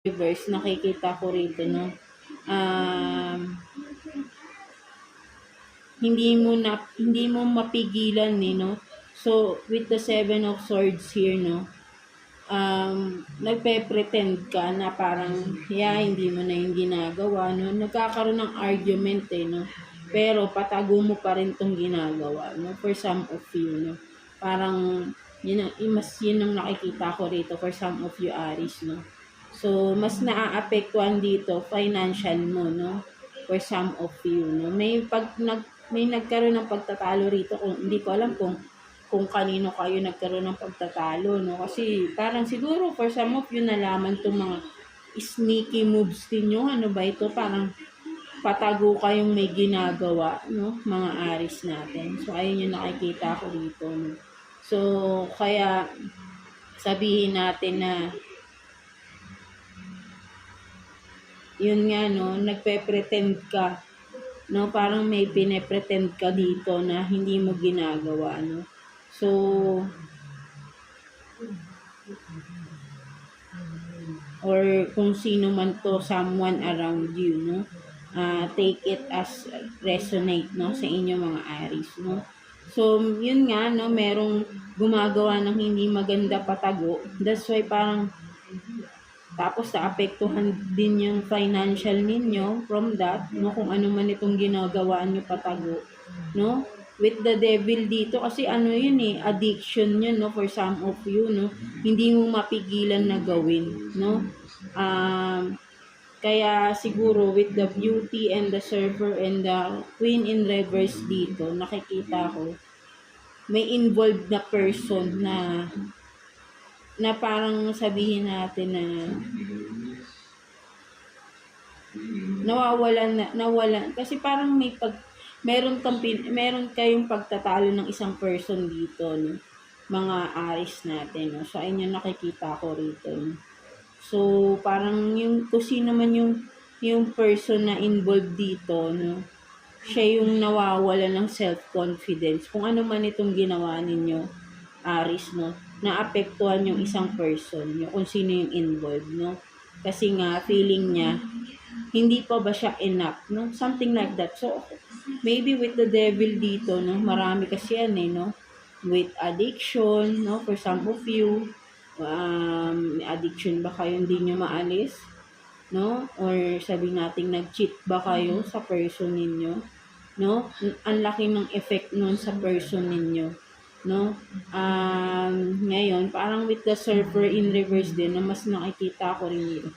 reverse, nakikita ko rito, no? Hindi mo mapigilan, no? So, with the 7 of Swords here, no? Nagpe-pretend ka na parang, hindi mo na yung ginagawa, no? Nagkakaroon ng argument, no? Pero patago mo pa rin tong ginagawa, no? For some of you, no? Parang, yun ang nakikita ko rito for some of you Aries, no? So, mas naaapektuhan dito financial mo, no? For some of you, no? May nagkaroon ng pagtatalo rito, kung hindi ko alam kung kanino kayo nagkaroon ng pagtatalo, no? Kasi parang siguro for some of you nalaman tong mga sneaky moves ninyo. Ano ba ito? Parang patago kayong may ginagawa, no? Mga Aries natin. So, ayun yung nakikita ko dito, no? So, kaya sabihin natin na yun nga, no? Nagpe-pretend ka, no? Parang may pinepretend ka dito na hindi mo ginagawa, no? So, or kung sino man to, someone around you, no? Take it as resonate, no? Sa inyo mga Aries, no? So, yun nga, no? Merong gumagawa ng hindi maganda patago. That's why parang tapos naapektuhan din yung financial ninyo from that, no? Kung ano man itong ginagawa nyo patago, no? With the devil dito, kasi yun addiction yun, no? For some of you, no? Hindi mo mapigilan na gawin, no? Kaya siguro with the beauty and the server and the queen in reverse dito, nakikita ko, may involved na person na parang sabihin natin na nawalan kasi parang meron kayong pagtatalo ng isang person dito, no? Mga Aries natin, no? So ayun yung nakikita ko rito, no? So parang kung sino man yung person na involved dito, no? Siya yung nawawala ng self-confidence. Kung ano man itong ginawa ninyo, Aries, no? Naapektuhan yung isang person, yung kung sino yung involved, no? Kasi nga, feeling niya, hindi pa ba siya enough, no? Something like that. So, maybe with the devil dito, no? Marami kasi yan, no? With addiction, no? For some of you, addiction ba kayo hindi nyo maalis, no? Or sabi natin, nag-cheat ba kayo sa person ninyo, no? Ang laki ng effect nun sa person ninyo, no? Ngayon, parang with the server in reverse din, na mas nakikita ko rin dito.